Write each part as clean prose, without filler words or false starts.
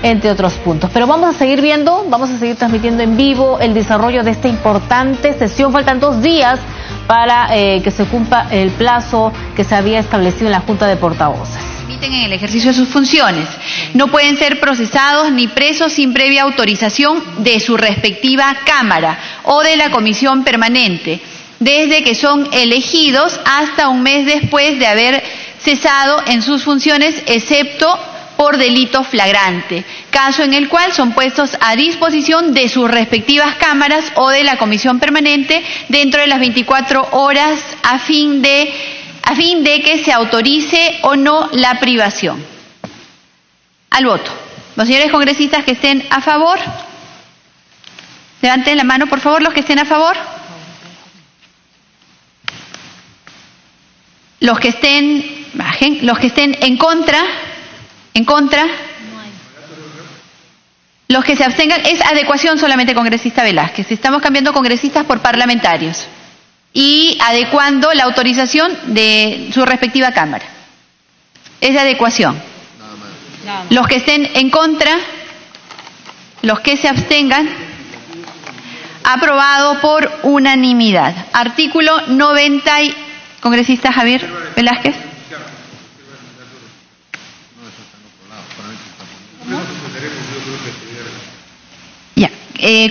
entre otros puntos. Pero vamos a seguir viendo, vamos a seguir transmitiendo en vivo el desarrollo de esta importante sesión. Faltan 2 días para que se cumpla el plazo que se había establecido en la Junta de Portavoces. En el ejercicio de sus funciones. No pueden ser procesados ni presos sin previa autorización de su respectiva Cámara o de la Comisión Permanente, desde que son elegidos hasta un mes después de haber cesado en sus funciones, excepto por delito flagrante, caso en el cual son puestos a disposición de sus respectivas cámaras o de la Comisión Permanente dentro de las 24 horas a fin de que se autorice o no la privación. Al voto. Los señores congresistas que estén a favor, levanten la mano, por favor, los que estén a favor. Los que estén, bajen. Los que estén en contra. Los que se abstengan, es adecuación solamente, congresista Velázquez. Estamos cambiando congresistas por parlamentarios y adecuando la autorización de su respectiva Cámara. Es de adecuación. Los que estén en contra, los que se abstengan, aprobado por unanimidad. Artículo 90, congresista Javier Velázquez.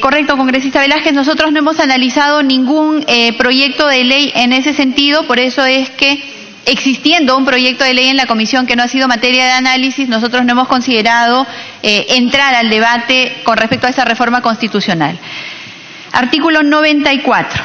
Correcto, congresista Velázquez, nosotros no hemos analizado ningún proyecto de ley en ese sentido, por eso es que, existiendo un proyecto de ley en la comisión que no ha sido materia de análisis, nosotros no hemos considerado entrar al debate con respecto a esta reforma constitucional. Artículo 94.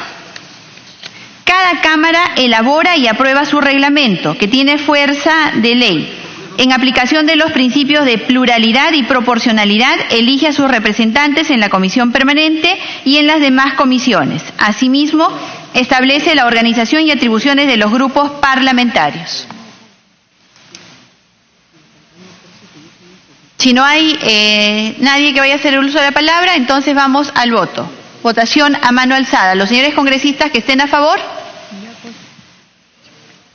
Cada Cámara elabora y aprueba su reglamento, que tiene fuerza de ley. En aplicación de los principios de pluralidad y proporcionalidad, elige a sus representantes en la Comisión Permanente y en las demás comisiones. Asimismo, establece la organización y atribuciones de los grupos parlamentarios. Si no hay nadie que vaya a hacer el uso de la palabra, entonces vamos al voto. Votación a mano alzada. Los señores congresistas que estén a favor.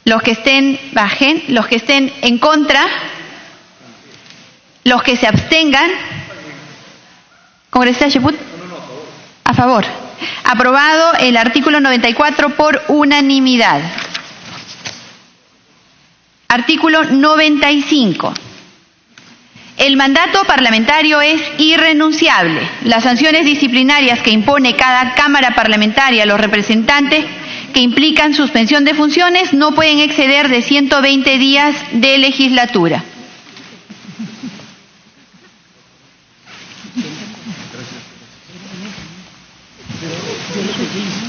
Los que estén, bajen. Los que estén en contra. Los que se abstengan. Congresista Cheput. A favor. Aprobado el artículo 94 por unanimidad. Artículo 95. El mandato parlamentario es irrenunciable. Las sanciones disciplinarias que impone cada Cámara Parlamentaria a los representantes que implican suspensión de funciones no pueden exceder de 120 días de legislatura.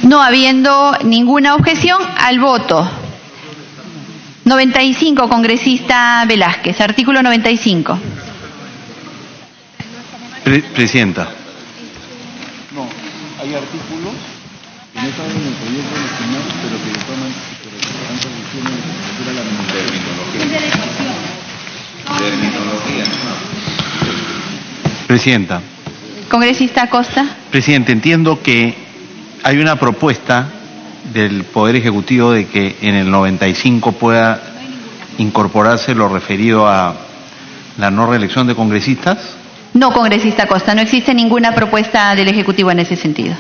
No habiendo ninguna objeción, al voto. 95, congresista Velázquez. Artículo 95. Presidenta. No, hay artículos que no están en el proyecto original, pero que toman tantas decisiones de la terminología. Presidenta. Congresista Acosta. Presidente, entiendo que hay una propuesta del Poder Ejecutivo de que en el 95 pueda incorporarse lo referido a la no reelección de congresistas. No, congresista Acosta, no existe ninguna propuesta del Ejecutivo en ese sentido.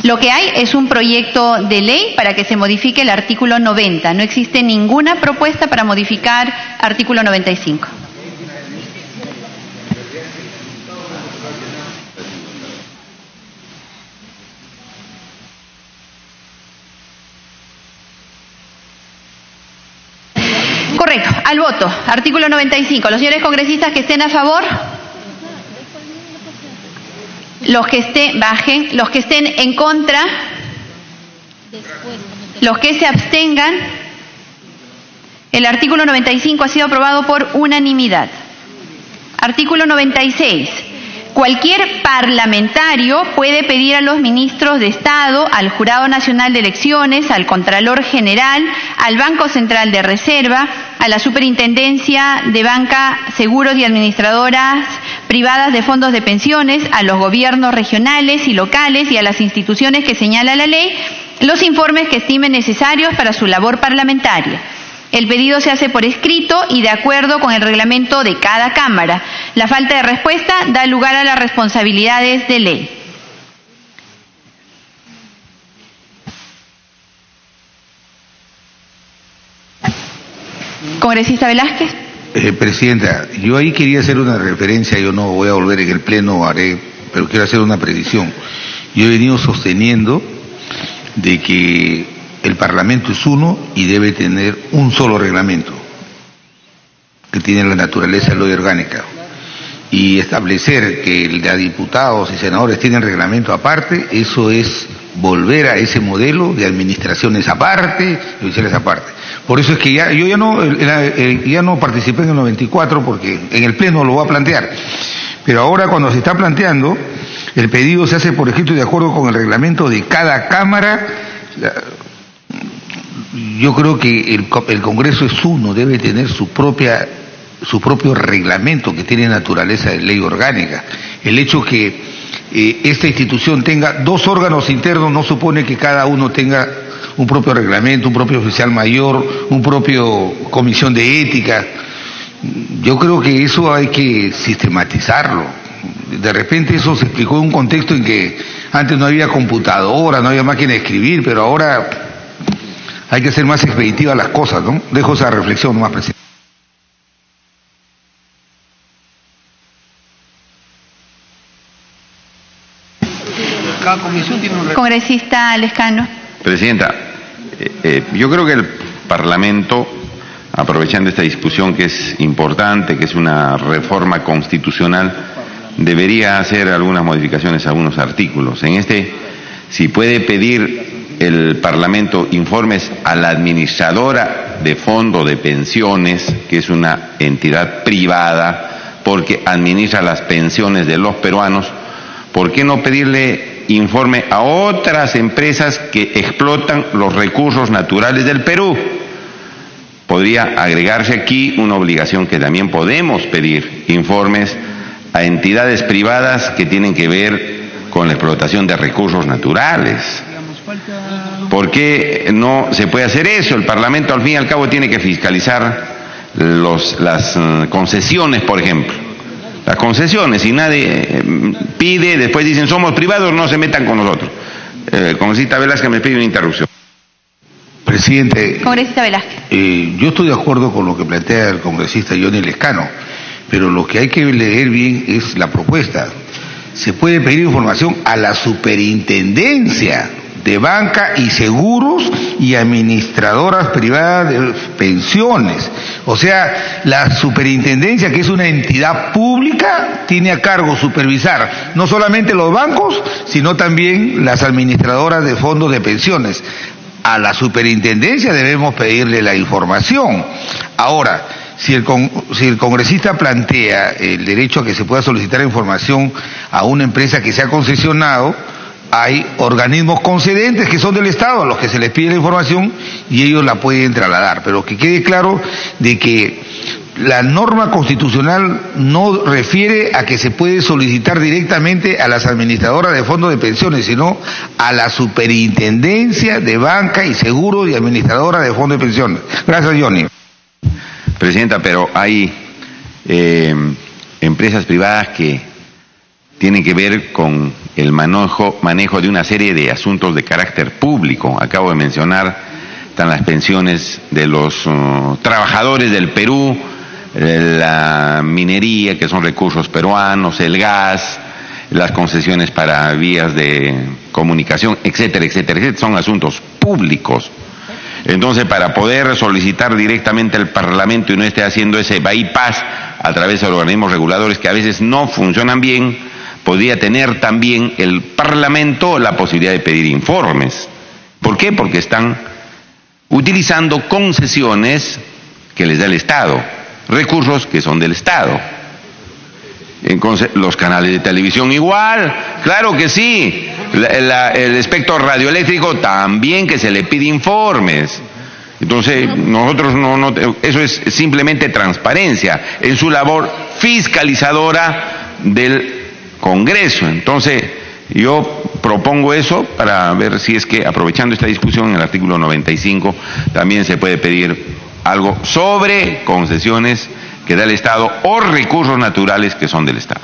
Lo que hay es un proyecto de ley para que se modifique el artículo 90. No existe ninguna propuesta para modificar artículo 95. Correcto, al voto. Artículo 95. Los señores congresistas que estén a favor. Los que estén, bajen. Los que estén en contra. Los que se abstengan. El artículo 95 ha sido aprobado por unanimidad. Artículo 96. Cualquier parlamentario puede pedir a los ministros de Estado, al Jurado Nacional de Elecciones, al Contralor General, al Banco Central de Reserva, a la Superintendencia de Banca, Seguros y Administradoras Privadas de Fondos de Pensiones, a los gobiernos regionales y locales y a las instituciones que señala la ley, los informes que estimen necesarios para su labor parlamentaria. El pedido se hace por escrito y de acuerdo con el reglamento de cada Cámara. La falta de respuesta da lugar a las responsabilidades de ley. Congresista Velázquez. Presidenta, yo ahí quería hacer una referencia, yo no voy a volver en el pleno, pero quiero hacer una precisión. Yo he venido sosteniendo de que el Parlamento es uno y debe tener un solo reglamento, que tiene la naturaleza de ley orgánica. Y establecer que los diputados y senadores tienen reglamento aparte, eso es volver a ese modelo de administraciones aparte, judiciales aparte. Por eso es que yo ya no participé en el 94 porque en el pleno lo voy a plantear. Pero ahora cuando se está planteando, el pedido se hace por escrito y de acuerdo con el reglamento de cada Cámara. Yo creo que el Congreso es uno, debe tener su propio reglamento que tiene naturaleza de ley orgánica. El hecho que esta institución tenga dos órganos internos no supone que cada uno tenga un propio reglamento, un propio oficial mayor, un propio comisión de ética. Yo creo que eso hay que sistematizarlo. De repente eso se explicó en un contexto en que antes no había computadora, no había máquina de escribir, pero ahora hay que hacer más expeditivas las cosas, ¿no? Dejo esa reflexión más presente. Cada comisión tiene un... Congresista Lescano. Presidenta, yo creo que el Parlamento, aprovechando esta discusión que es importante, que es una reforma constitucional, debería hacer algunas modificaciones a algunos artículos. En si puede pedir el Parlamento informes a la administradora de fondo de pensiones, que es una entidad privada, porque administra las pensiones de los peruanos, ¿por qué no pedirle informe a otras empresas que explotan los recursos naturales del Perú? Podría agregarse aquí una obligación que también podemos pedir, informes a entidades privadas que tienen que ver con la explotación de recursos naturales. ¿Por qué no se puede hacer eso? El Parlamento al fin y al cabo tiene que fiscalizar las concesiones, por ejemplo. Las concesiones, si nadie pide, después dicen somos privados, no se metan con nosotros. Congresista Velázquez me pide una interrupción. Presidente, Congresista Velázquez. Yo estoy de acuerdo con lo que plantea el congresista Johnny Lescano, pero lo que hay que leer bien es la propuesta. Se puede pedir información a la Superintendencia de Banca y Seguros y administradoras privadas de pensiones. O sea, la superintendencia, que es una entidad pública, tiene a cargo supervisar no solamente los bancos, sino también las administradoras de fondos de pensiones. A la superintendencia debemos pedirle la información. Ahora, si el congresista plantea el derecho a que se pueda solicitar información a una empresa que se ha concesionado, hay organismos concedentes que son del Estado a los que se les pide la información y ellos la pueden trasladar. Pero que quede claro de que la norma constitucional no refiere a que se puede solicitar directamente a las administradoras de fondos de pensiones, sino a la Superintendencia de Banca y Seguros y administradora de fondos de pensiones. Gracias, Johnny. Presidenta, pero hay empresas privadas que tienen que ver con el manejo de una serie de asuntos de carácter público. Acabo de mencionar, están las pensiones de los trabajadores del Perú, la minería, que son recursos peruanos, el gas, las concesiones para vías de comunicación, etcétera, etcétera, etcétera. Son asuntos públicos. Entonces, para poder solicitar directamente al Parlamento y no esté haciendo ese bypass a través de organismos reguladores que a veces no funcionan bien, podría tener también el Parlamento la posibilidad de pedir informes. ¿Por qué? Porque están utilizando concesiones que les da el Estado, recursos que son del Estado. Entonces, los canales de televisión igual, claro que sí. El espectro radioeléctrico también, que se le pide informes. Entonces, nosotros eso es simplemente transparencia en su labor fiscalizadora del Congreso. Entonces, yo propongo eso para ver si es que, aprovechando esta discusión en el artículo 95, también se puede pedir algo sobre concesiones que da el Estado o recursos naturales que son del Estado.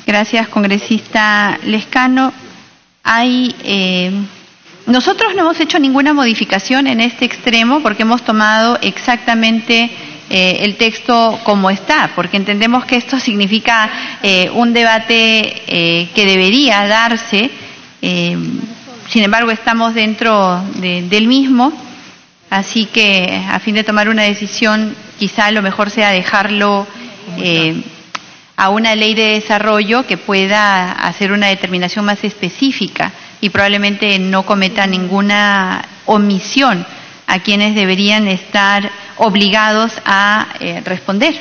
Gracias, congresista Lescano. Nosotros no hemos hecho ninguna modificación en este extremo porque hemos tomado exactamente el texto como está, porque entendemos que esto significa un debate que debería darse. Sin embargo, estamos dentro del mismo, así que a fin de tomar una decisión, quizá lo mejor sea dejarlo a una ley de desarrollo que pueda hacer una determinación más específica y probablemente no cometa ninguna omisión a quienes deberían estar obligados a responder.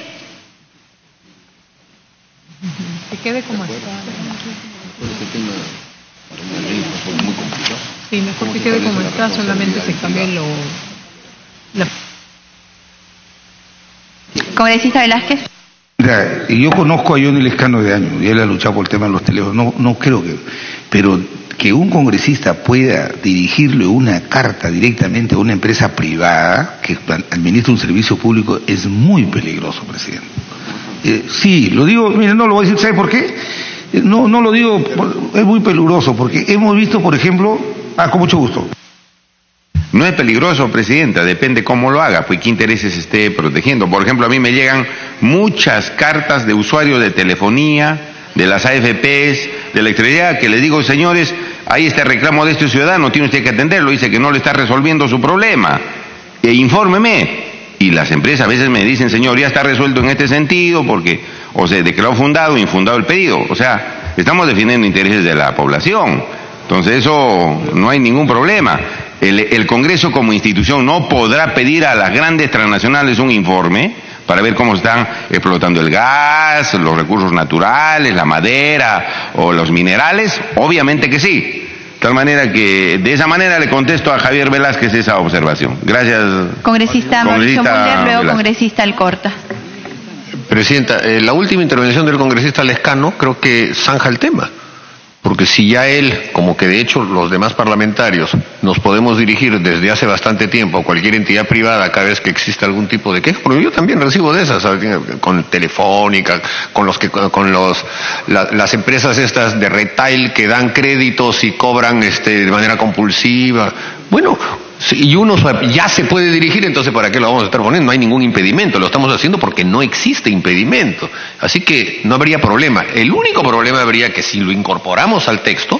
Que quede como está. Sí, mejor que quede como está, solamente se cambie Congresista Velázquez. Mira, yo conozco a Johnny Lescano de años, y él ha luchado por el tema de los teléfonos, no creo que, pero que un congresista pueda dirigirle una carta directamente a una empresa privada que administra un servicio público es muy peligroso, presidente. Sí, lo digo, mire, no lo voy a decir, ¿sabe por qué? No lo digo, es muy peligroso, porque hemos visto, por ejemplo, con mucho gusto. No es peligroso, presidenta, depende cómo lo haga, pues qué intereses esté protegiendo. Por ejemplo, a mí me llegan muchas cartas de usuarios de telefonía, de las AFPs, de electricidad, que les digo, señores, ahí está el reclamo de este ciudadano, tiene usted que atenderlo, dice que no le está resolviendo su problema, infórmeme. Y las empresas a veces me dicen, señor, ya está resuelto en este sentido, porque o se declaró fundado o infundado el pedido. O sea, estamos defendiendo intereses de la población, entonces eso no hay ningún problema. El Congreso como institución no podrá pedir a las grandes transnacionales un informe para ver cómo están explotando el gas, los recursos naturales, la madera o los minerales. Obviamente que sí. De tal manera que de esa manera le contesto a Javier Velázquez esa observación. Gracias. Congresista Mauricio Mulder, luego congresista Alcorta. Presidenta, la última intervención del congresista Lescano creo que zanja el tema. Porque si ya él, como que de hecho los demás parlamentarios, nos podemos dirigir desde hace bastante tiempo a cualquier entidad privada cada vez que existe algún tipo de queja, porque yo también recibo de esas, con Telefónica, las empresas estas de retail que dan créditos y cobran de manera compulsiva. Bueno, y uno ya se puede dirigir, entonces ¿para qué lo vamos a estar poniendo? No hay ningún impedimento, lo estamos haciendo porque no existe impedimento, así que no habría problema. El único problema habría que si lo incorporamos al texto,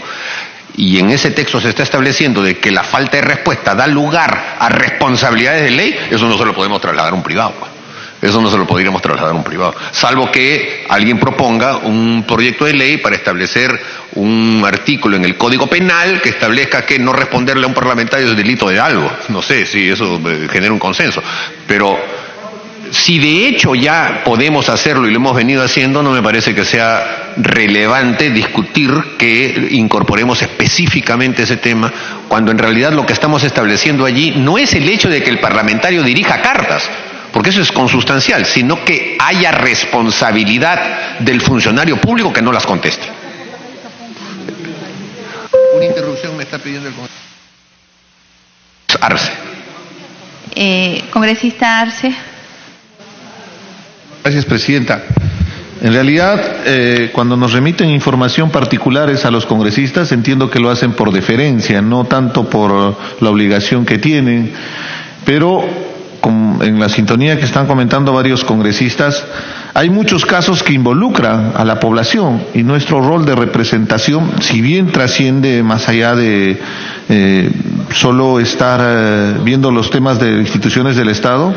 y en ese texto se está estableciendo de que la falta de respuesta da lugar a responsabilidades de ley, eso no se lo podemos trasladar a un privado. Eso no se lo podríamos trasladar a un privado, salvo que alguien proponga un proyecto de ley para establecer un artículo en el Código Penal que establezca que no responderle a un parlamentario es delito de algo. No sé si eso genera un consenso, pero si de hecho ya podemos hacerlo y lo hemos venido haciendo, no me parece que sea relevante discutir que incorporemos específicamente ese tema, cuando en realidad lo que estamos estableciendo allí no es el hecho de que el parlamentario dirija cartas, porque eso es consustancial, sino que haya responsabilidad del funcionario público que no las conteste. Una interrupción me está pidiendo el Arce. Congresista Arce. Gracias, presidenta. En realidad, cuando nos remiten información particulares a los congresistas, entiendo que lo hacen por deferencia, no tanto por la obligación que tienen, pero en la sintonía que están comentando varios congresistas, hay muchos casos que involucran a la población y nuestro rol de representación, si bien trasciende más allá de solo estar viendo los temas de instituciones del Estado,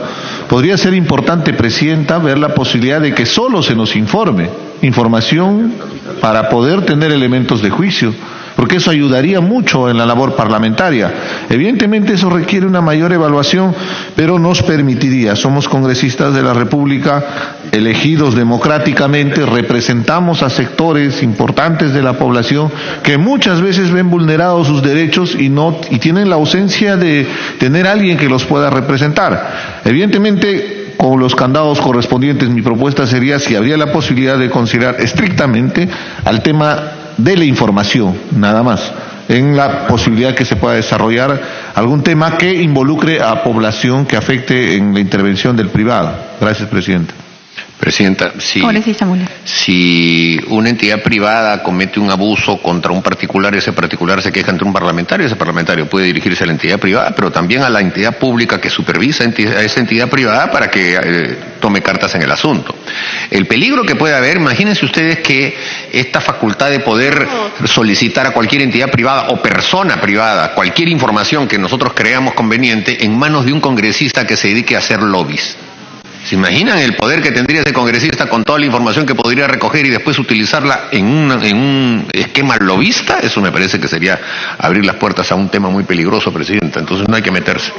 podría ser importante, presidenta, ver la posibilidad de que solo se nos informe, información para poder tener elementos de juicio, porque eso ayudaría mucho en la labor parlamentaria. Evidentemente eso requiere una mayor evaluación, pero nos permitiría, somos congresistas de la República, elegidos democráticamente, representamos a sectores importantes de la población que muchas veces ven vulnerados sus derechos y tienen la ausencia de tener a alguien que los pueda representar. Evidentemente con los candados correspondientes. Mi propuesta sería si habría la posibilidad de considerar estrictamente al tema de la información, nada más, en la posibilidad que se pueda desarrollar algún tema que involucre a población que afecte en la intervención del privado. Gracias, Presidenta. Presidenta, si una entidad privada comete un abuso contra un particular, ese particular se queja ante un parlamentario, ese parlamentario puede dirigirse a la entidad privada, pero también a la entidad pública que supervisa a esa entidad privada para que tome cartas en el asunto. El peligro que puede haber, imagínense ustedes que esta facultad de poder solicitar a cualquier entidad privada o persona privada cualquier información que nosotros creamos conveniente en manos de un congresista que se dedique a hacer lobbies. ¿Se imaginan el poder que tendría ese congresista con toda la información que podría recoger y después utilizarla en un esquema lobista? Eso me parece que sería abrir las puertas a un tema muy peligroso, Presidenta. Entonces no hay que meterse.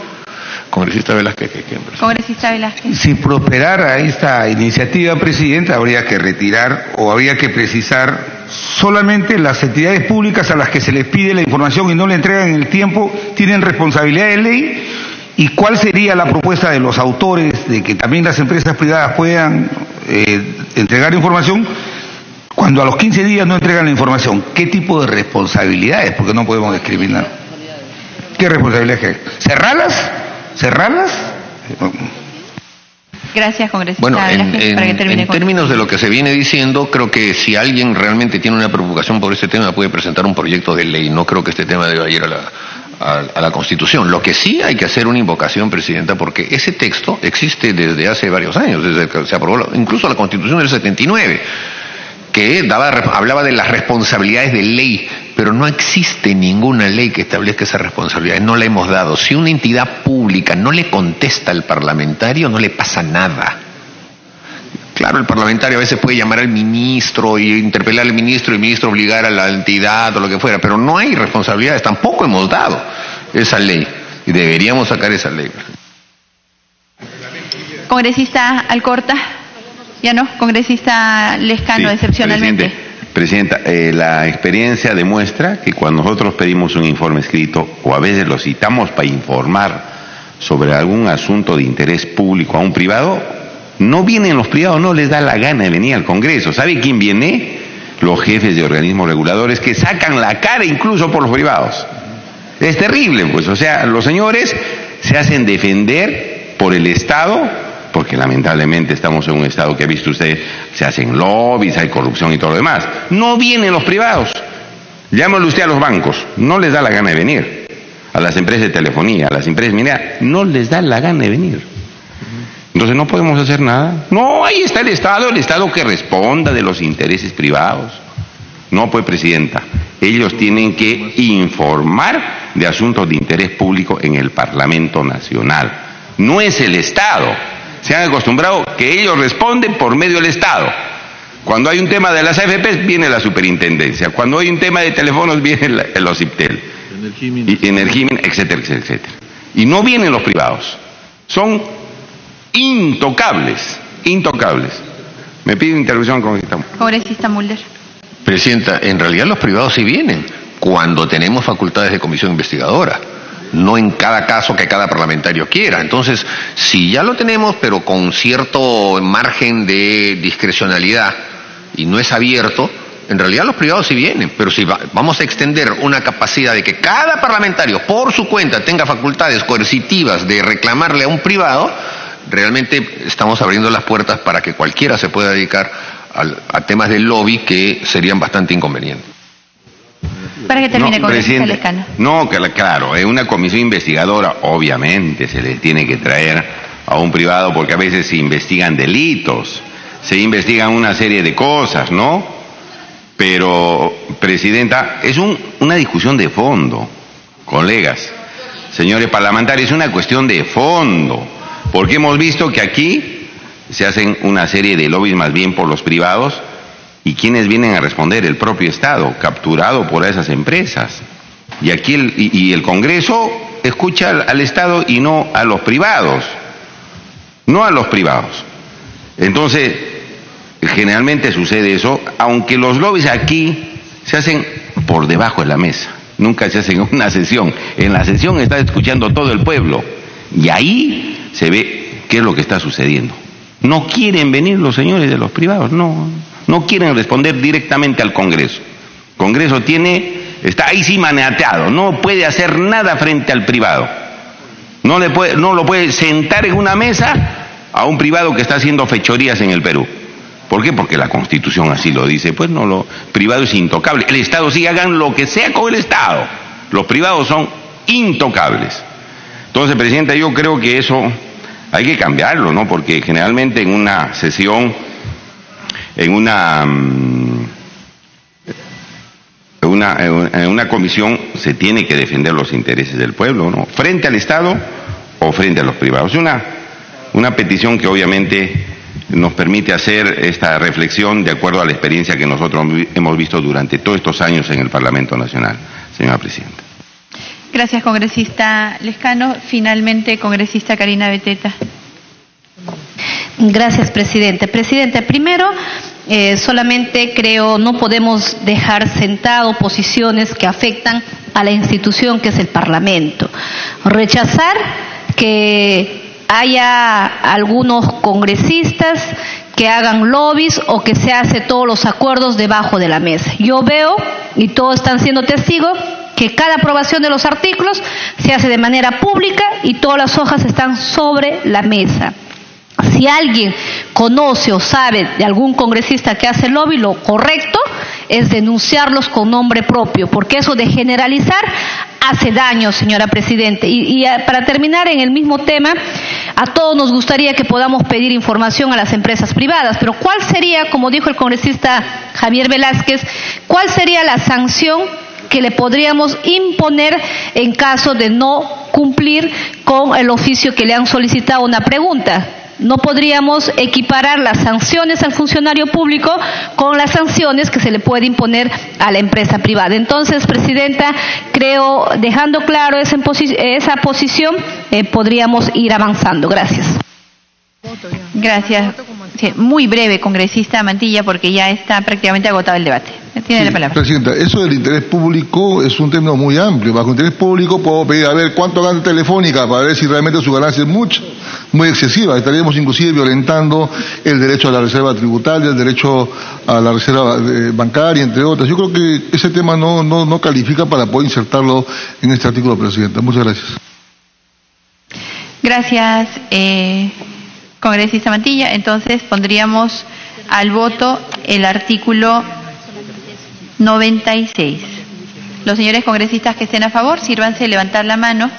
Congresista Velázquez. Congresista Velázquez. Si prosperara esta iniciativa, Presidenta, habría que retirar o habría que precisar solamente las entidades públicas a las que se les pide la información y no le entregan en el tiempo tienen responsabilidad de ley. ¿Y cuál sería la propuesta de los autores de que también las empresas privadas puedan entregar información cuando a los 15 días no entregan la información? ¿Qué tipo de responsabilidades? Porque no podemos discriminar. ¿Qué responsabilidades? ¿Cerrarlas? Gracias, congresista. Bueno, en términos de lo que se viene diciendo, creo que si alguien realmente tiene una preocupación por este tema puede presentar un proyecto de ley. No creo que este tema deba ir a la Constitución. Lo que sí hay que hacer una invocación, Presidenta, porque ese texto existe desde hace varios años, desde que se aprobó incluso la Constitución del 79, que hablaba de las responsabilidades de ley, pero no existe ninguna ley que establezca esas responsabilidades, no la hemos dado. Si una entidad pública no le contesta al parlamentario, no le pasa nada. Claro, el parlamentario a veces puede llamar al ministro y interpelar al ministro y el ministro obligar a la entidad o lo que fuera, pero no hay responsabilidades, tampoco hemos dado esa ley y deberíamos sacar esa ley. Congresista Alcorta, ya no, congresista Lescano, sí, excepcionalmente. Presidenta, la experiencia demuestra que cuando nosotros pedimos un informe escrito o a veces lo citamos para informar sobre algún asunto de interés público a un privado, no vienen los privados, no les da la gana de venir al Congreso. ¿Sabe quién viene? Los jefes de organismos reguladores que sacan la cara incluso por los privados. Es terrible, pues, o sea, los señores se hacen defender por el Estado, porque lamentablemente estamos en un Estado que ha visto usted, se hacen lobbies, hay corrupción y todo lo demás. No vienen los privados. Llámale usted a los bancos, no les da la gana de venir. A las empresas de telefonía, a las empresas mineras, no les da la gana de venir. Entonces no podemos hacer nada. No, ahí está el Estado que responda de los intereses privados. No, pues, Presidenta, ellos tienen que informar de asuntos de interés público en el Parlamento Nacional. No es el Estado. Se han acostumbrado que ellos responden por medio del Estado. Cuando hay un tema de las AFPs, viene la superintendencia. Cuando hay un tema de teléfonos, viene el OCIPTEL. Energimen, etcétera, etcétera, etcétera. Y no vienen los privados. Son intocables. Me pide intervención, congresista Mulder. Presidenta, en realidad los privados sí vienen cuando tenemos facultades de comisión investigadora, no en cada caso que cada parlamentario quiera. Entonces, si ya lo tenemos, pero con cierto margen de discrecionalidad y no es abierto, en realidad los privados sí vienen, pero si vamos a extender una capacidad de que cada parlamentario por su cuenta tenga facultades coercitivas de reclamarle a un privado, realmente estamos abriendo las puertas para que cualquiera se pueda dedicar a temas de lobby que serían bastante inconvenientes. Para que termine, congresista Lescano. No, claro, en una comisión investigadora obviamente se le tiene que traer a un privado porque a veces se investigan delitos, se investigan una serie de cosas, ¿no? Pero, Presidenta, es una discusión de fondo, colegas, señores parlamentarios, es una cuestión de fondo. Porque hemos visto que aquí se hacen una serie de lobbies más bien por los privados y quienes vienen a responder, el propio Estado, capturado por esas empresas. Y aquí el Congreso escucha al Estado y no a los privados. No a los privados. Entonces, generalmente sucede eso, aunque los lobbies aquí se hacen por debajo de la mesa. Nunca se hacen en una sesión. En la sesión está escuchando todo el pueblo. Y ahí se ve ¿qué es lo que está sucediendo? No quieren venir los señores de los privados, no quieren responder directamente al Congreso. El Congreso está ahí sí maniateado, no puede hacer nada frente al privado. No lo puede sentar en una mesa a un privado que está haciendo fechorías en el Perú. ¿Por qué? Porque la Constitución así lo dice. Pues no, lo privado es intocable. El Estado sí, hagan lo que sea con el Estado. Los privados son intocables. Entonces, Presidenta, yo creo que eso hay que cambiarlo, ¿no? Porque generalmente en una sesión, en una comisión se tiene que defender los intereses del pueblo, ¿no? Frente al Estado o frente a los privados. Una petición que obviamente nos permite hacer esta reflexión de acuerdo a la experiencia que nosotros hemos visto durante todos estos años en el Parlamento Nacional, señora Presidenta. Gracias, congresista Lescano. Finalmente, congresista Karina Beteta. Gracias, presidente. Presidente, primero, solamente creo no podemos dejar sentado posiciones que afectan a la institución que es el Parlamento. Rechazar que haya algunos congresistas que hagan lobbies o que se hace todos los acuerdos debajo de la mesa. Yo veo, y todos están siendo testigos, que cada aprobación de los artículos se hace de manera pública y todas las hojas están sobre la mesa. Si alguien conoce o sabe de algún congresista que hace lobby, lo correcto es denunciarlos con nombre propio, porque eso de generalizar hace daño, señora Presidente. Y para terminar en el mismo tema, a todos nos gustaría que podamos pedir información a las empresas privadas, pero ¿cuál sería, como dijo el congresista Javier Velázquez, cuál sería la sanción que le podríamos imponer en caso de no cumplir con el oficio que le han solicitado una pregunta? No podríamos equiparar las sanciones al funcionario público con las sanciones que se le puede imponer a la empresa privada. Entonces, Presidenta, creo, dejando claro esa posición, podríamos ir avanzando. Gracias. Gracias. Sí, muy breve, congresista Mantilla, porque ya está prácticamente agotado el debate. Tiene la palabra. Presidenta, eso del interés público es un término muy amplio. Bajo interés público puedo pedir a ver cuánto gana Telefónica para ver si realmente su ganancia es muy excesiva. Estaríamos inclusive violentando el derecho a la reserva tributaria, el derecho a la reserva bancaria, entre otras. Yo creo que ese tema no califica para poder insertarlo en este artículo, Presidenta. Muchas gracias. Gracias, congresista Mantilla. Entonces pondríamos al voto el artículo 96. Los señores congresistas que estén a favor, sírvanse levantar la mano.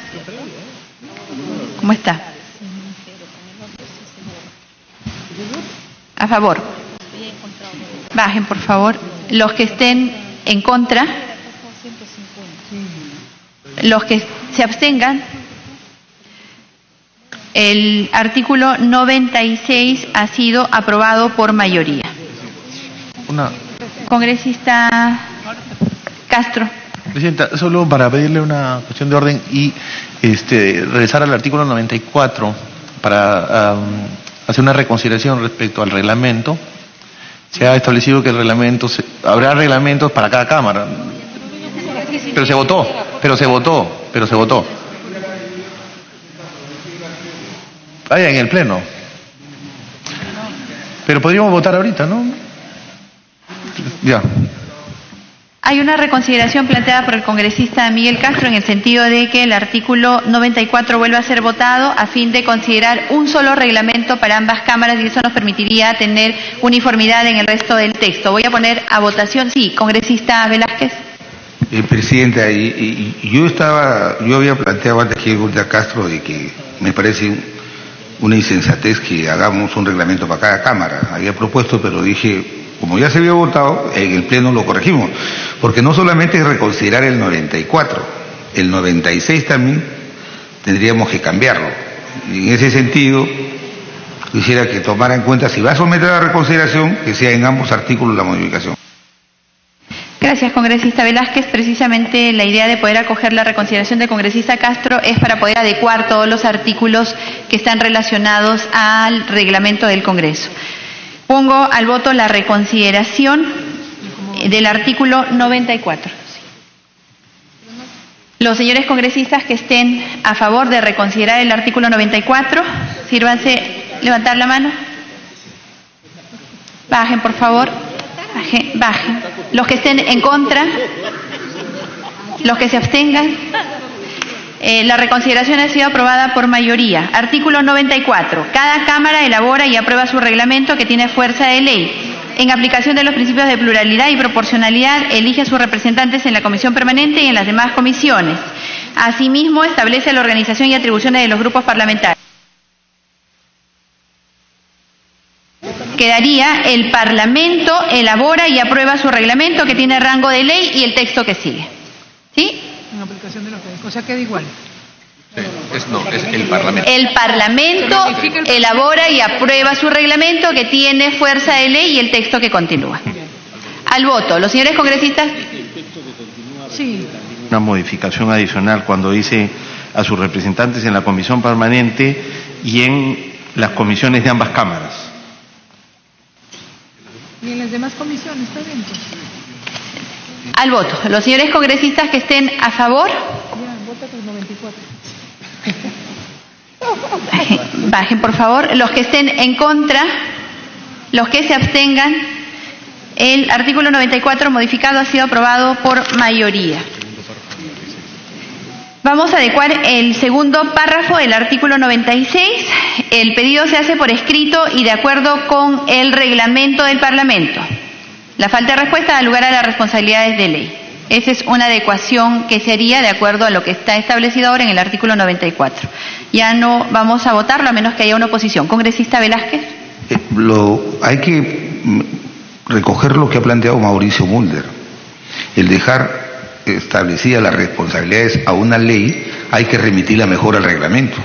¿Cómo está? A favor. Bajen, por favor. Los que estén en contra. Los que se abstengan. El artículo 96 ha sido aprobado por mayoría. Congresista Castro. Presidenta, solo para pedirle una cuestión de orden y regresar al artículo 94 para hacer una reconsideración respecto al reglamento. Se ha establecido que el reglamento habrá reglamentos para cada cámara. Pero se votó. Vaya, en el pleno. Pero podríamos votar ahorita, ¿no? Ya. Hay una reconsideración planteada por el congresista Miguel Castro en el sentido de que el artículo 94 vuelva a ser votado a fin de considerar un solo reglamento para ambas cámaras y eso nos permitiría tener uniformidad en el resto del texto. Voy a poner a votación. Sí, congresista Velázquez. Presidenta, yo había planteado antes que a Castro de que me parece una insensatez que hagamos un reglamento para cada cámara. Había propuesto, pero dije, como ya se había votado, en el pleno lo corregimos, porque no solamente es reconsiderar el 94, el 96 también tendríamos que cambiarlo. Y en ese sentido, quisiera que tomara en cuenta, si va a someter a reconsideración, que sea en ambos artículos la modificación. Gracias, congresista Velázquez. Precisamente la idea de poder acoger la reconsideración del congresista Castro es para poder adecuar todos los artículos que están relacionados al reglamento del Congreso. Pongo al voto la reconsideración del artículo 94. Los señores congresistas que estén a favor de reconsiderar el artículo 94. Sírvanse levantar la mano. Bajen, por favor. Bajen. Los que estén en contra, los que se abstengan. La reconsideración ha sido aprobada por mayoría. Artículo 94. Cada Cámara elabora y aprueba su reglamento que tiene fuerza de ley. En aplicación de los principios de pluralidad y proporcionalidad, elige a sus representantes en la comisión permanente y en las demás comisiones. Asimismo, establece la organización y atribuciones de los grupos parlamentarios. Quedaría: el Parlamento elabora y aprueba su reglamento que tiene rango de ley y el texto que sigue. ¿Sí? En aplicación de lo que... O sea, queda igual. Es el Parlamento. El Parlamento elabora y aprueba su reglamento que tiene fuerza de ley y el texto que continúa. Al voto. Los señores congresistas. Sí. Una modificación adicional cuando dice a sus representantes en la comisión permanente y en las comisiones de ambas cámaras. Y en las demás comisiones, ¿está bien? Pues? Al voto. Los señores congresistas que estén a favor. Ya, vota por 94. Bajen, por favor. Los que estén en contra, los que se abstengan. El artículo 94 modificado ha sido aprobado por mayoría. Vamos a adecuar el segundo párrafo del artículo 96. El pedido se hace por escrito y de acuerdo con el reglamento del Parlamento. La falta de respuesta da lugar a las responsabilidades de ley. Esa es una adecuación que se haría de acuerdo a lo que está establecido ahora en el artículo 94. Ya no vamos a votarlo a menos que haya una oposición. Congresista Velázquez. Hay que recoger lo que ha planteado Mauricio Mulder. El dejar establecida las responsabilidades a una ley, hay que remitirla mejor al reglamento.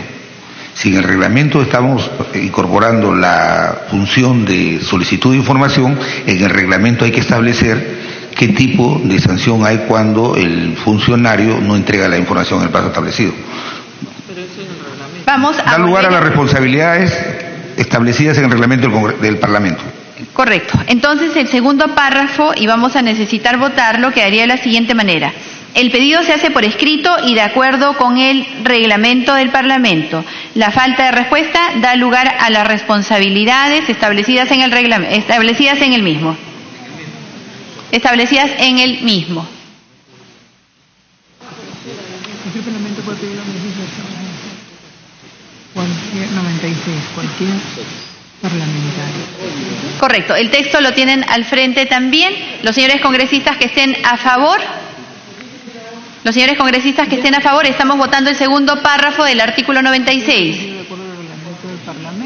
Si en el reglamento estamos incorporando la función de solicitud de información, en el reglamento hay que establecer qué tipo de sanción hay cuando el funcionario no entrega la información en el plazo establecido. Vamos a da lugar a las responsabilidades establecidas en el reglamento del Parlamento. Correcto. Entonces el segundo párrafo, y vamos a necesitar votarlo, quedaría de la siguiente manera. El pedido se hace por escrito y de acuerdo con el reglamento del Parlamento. La falta de respuesta da lugar a las responsabilidades establecidas en el reglamento, establecidas en el mismo. El Parlamento puede pedir la legislación. Cualquier 96, cualquier parlamentario. Correcto. El texto lo tienen al frente también. Los señores congresistas que estén a favor. Los señores congresistas que estén a favor, estamos votando el segundo párrafo del artículo 96.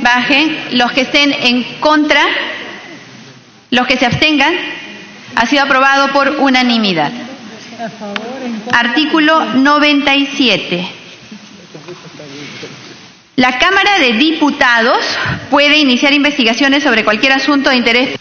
Bajen. Los que estén en contra, los que se abstengan, ha sido aprobado por unanimidad. Artículo 97. La Cámara de Diputados puede iniciar investigaciones sobre cualquier asunto de interés.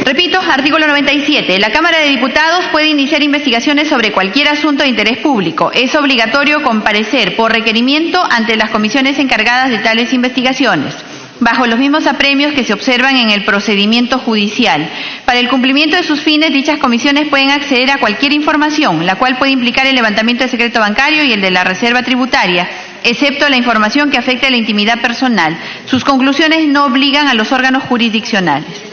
Repito, artículo 97. La Cámara de Diputados puede iniciar investigaciones sobre cualquier asunto de interés público. Es obligatorio comparecer por requerimiento ante las comisiones encargadas de tales investigaciones, bajo los mismos apremios que se observan en el procedimiento judicial. Para el cumplimiento de sus fines, dichas comisiones pueden acceder a cualquier información, la cual puede implicar el levantamiento del secreto bancario y el de la reserva tributaria, excepto la información que afecte a la intimidad personal. Sus conclusiones no obligan a los órganos jurisdiccionales.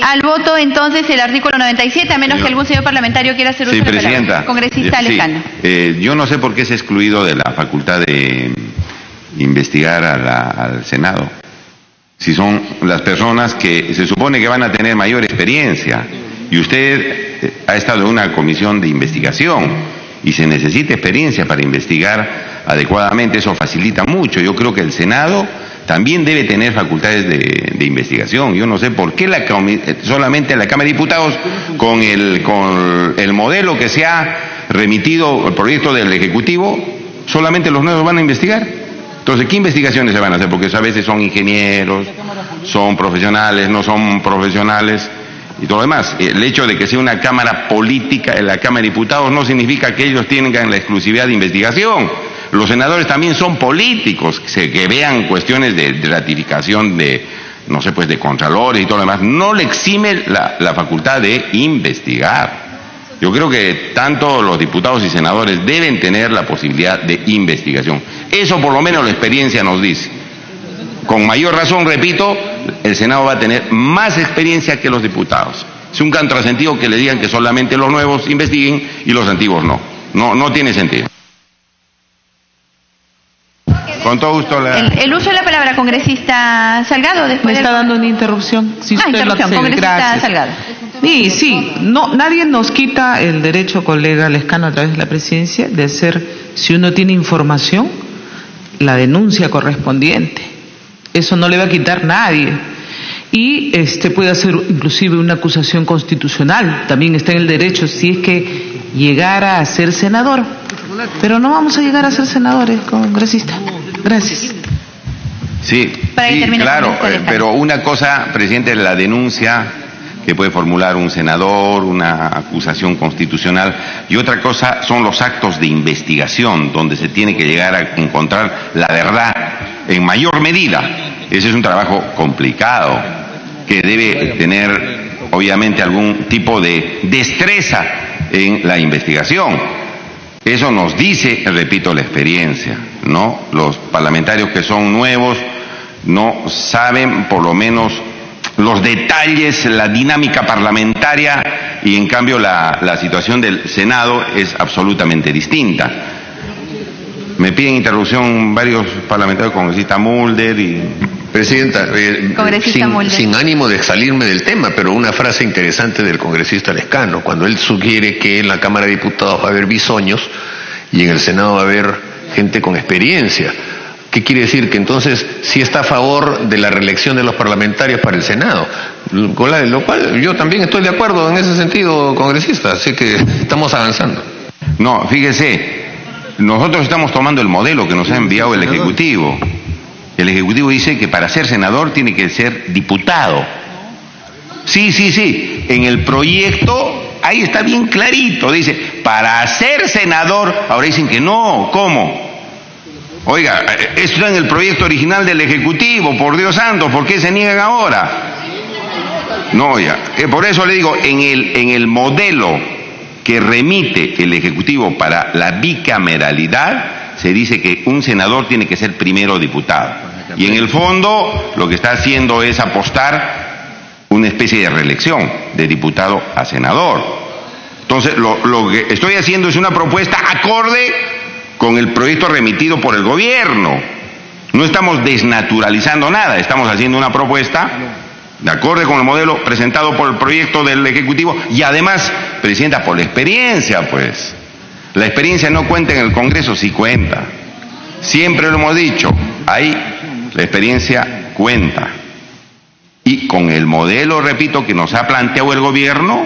Al voto entonces el artículo 97, a menos que algún señor parlamentario quiera hacer uso de la palabra. Presidenta. Congresista Lescano. Yo no sé por qué es excluido de la facultad de investigar al Senado. Si son las personas que se supone que van a tener mayor experiencia, y usted ha estado en una comisión de investigación y se necesita experiencia para investigar adecuadamente, eso facilita mucho. Yo creo que el Senado también debe tener facultades de investigación. Yo no sé por qué solamente la Cámara de Diputados, con el modelo que se ha remitido, el proyecto del Ejecutivo, solamente los nuevos van a investigar. Entonces, ¿qué investigaciones se van a hacer? Porque a veces son ingenieros, son profesionales, no son profesionales y todo lo demás. El hecho de que sea una Cámara política en la Cámara de Diputados no significa que ellos tengan la exclusividad de investigación. Los senadores también son políticos, que vean cuestiones de ratificación de, no sé, pues de contralores y todo lo demás. No le exime la facultad de investigar. Yo creo que tanto los diputados y senadores deben tener la posibilidad de investigación. Eso por lo menos la experiencia nos dice. Con mayor razón, repito, el Senado va a tener más experiencia que los diputados. Es un contrasentido que le digan que solamente los nuevos investiguen y los antiguos no. No tiene sentido. Con todo gusto. El uso de la palabra, congresista Salgado. Me está dando una interrupción. Si usted interrupción, congresista Salgado. Sí, no, nadie nos quita el derecho, colega Lescano, a través de la presidencia, de hacer, si uno tiene información, la denuncia correspondiente. Eso no le va a quitar nadie. Y puede hacer inclusive una acusación constitucional. También está en el derecho, si es que llegara a ser senador. Pero no vamos a llegar a ser senadores, congresista. Gracias. Sí, claro, pero una cosa, presidente, es la denuncia que puede formular un senador, una acusación constitucional, y otra cosa son los actos de investigación, donde se tiene que llegar a encontrar la verdad en mayor medida. Ese es un trabajo complicado, que debe tener, obviamente, algún tipo de destreza en la investigación. Eso nos dice, repito, la experiencia, ¿no? Los parlamentarios que son nuevos no saben, por lo menos, los detalles, la dinámica parlamentaria, y en cambio la situación del Senado es absolutamente distinta. Me piden interrupción varios parlamentarios, congresista Mulder y... Presidenta, sin ánimo de salirme del tema, pero una frase interesante del congresista Lescano, cuando él sugiere que en la Cámara de Diputados va a haber bisoños y en el Senado va a haber gente con experiencia. ¿Qué quiere decir? Que entonces sí está a favor de la reelección de los parlamentarios para el Senado, con lo cual yo también estoy de acuerdo en ese sentido, congresista, así que estamos avanzando. No, fíjese, nosotros estamos tomando el modelo que nos ha enviado el Ejecutivo. El Ejecutivo dice que para ser senador tiene que ser diputado. Sí, en el proyecto ahí está bien clarito, dice, para ser senador, ahora dicen que no, ¿cómo? Oiga, esto está en el proyecto original del Ejecutivo, por Dios santo, ¿por qué se niegan ahora? No, oiga, por eso le digo, en el modelo que remite el Ejecutivo para la bicameralidad, se dice que un senador tiene que ser primero diputado. Y en el fondo, lo que está haciendo es apostar una especie de reelección de diputado a senador. Entonces, lo que estoy haciendo es una propuesta acorde con el proyecto remitido por el gobierno. No estamos desnaturalizando nada, estamos haciendo una propuesta de acorde con el modelo presentado por el proyecto del Ejecutivo y además, presidenta, por la experiencia, pues. La experiencia no cuenta en el Congreso, sí cuenta. Siempre lo hemos dicho, ahí la experiencia cuenta. Y con el modelo, repito, que nos ha planteado el gobierno,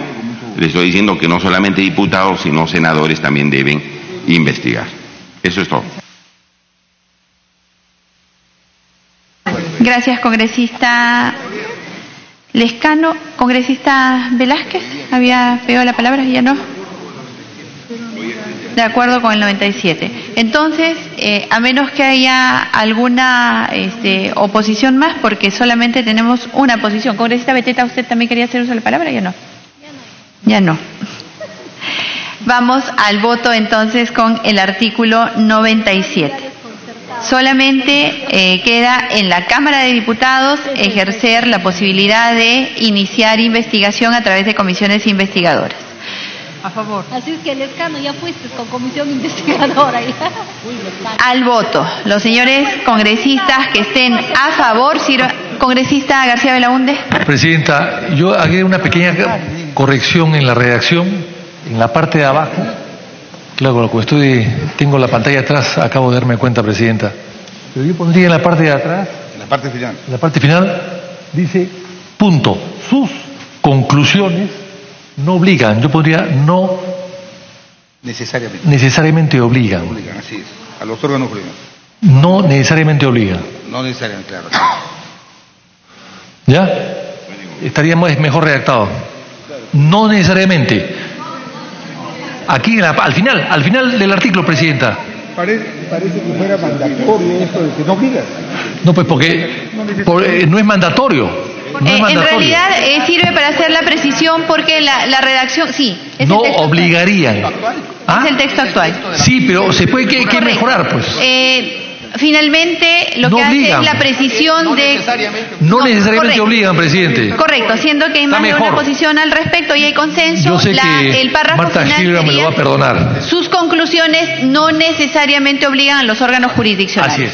le estoy diciendo que no solamente diputados, sino senadores también deben investigar. Eso es todo. Gracias, congresista Lescano. Congresista Velázquez, había pedido la palabra y ya no. De acuerdo con el 97. Entonces, a menos que haya alguna oposición más, porque solamente tenemos una posición. Congresista Beteta, ¿usted también quería hacer uso de la palabra? Ya no. Ya no. Vamos al voto entonces con el artículo 97. Solamente queda en la Cámara de Diputados ejercer la posibilidad de iniciar investigación a través de comisiones investigadoras. A favor. Así es que el escano ya fuiste con comisión investigadora. Al voto. Los señores congresistas que estén a favor, congresista García Belaúnde. Presidenta, yo haré una pequeña corrección en la redacción, en la parte de abajo. Claro, como tengo la pantalla atrás, acabo de darme cuenta, Presidenta. Pero yo pondría en la parte de atrás. En la parte final. En la parte final dice, punto, sus conclusiones no obligan. Yo pondría no necesariamente obligan. Obligan, así es. A los órganos jurídicos. No necesariamente obligan. No necesariamente, claro. ¿Ya? Estaría mejor redactado. No necesariamente. Aquí al final del artículo, Presidenta. Parece que fuera mandatorio esto de que no obliga. No, pues porque no es mandatorio. En realidad sirve para hacer la precisión porque la redacción, sí. Es no el texto obligarían. ¿Ah? Es el texto actual. Sí, pero se puede que mejorar, pues. Finalmente, lo no que obligan. hace es la precisión de... No necesariamente obligan, Presidente. Correcto, siendo que hay más de una posición al respecto y hay consenso. Yo sé que el párrafo Marta final Gilbert me lo va a perdonar. Sus conclusiones no necesariamente obligan a los órganos jurisdiccionales. Así es.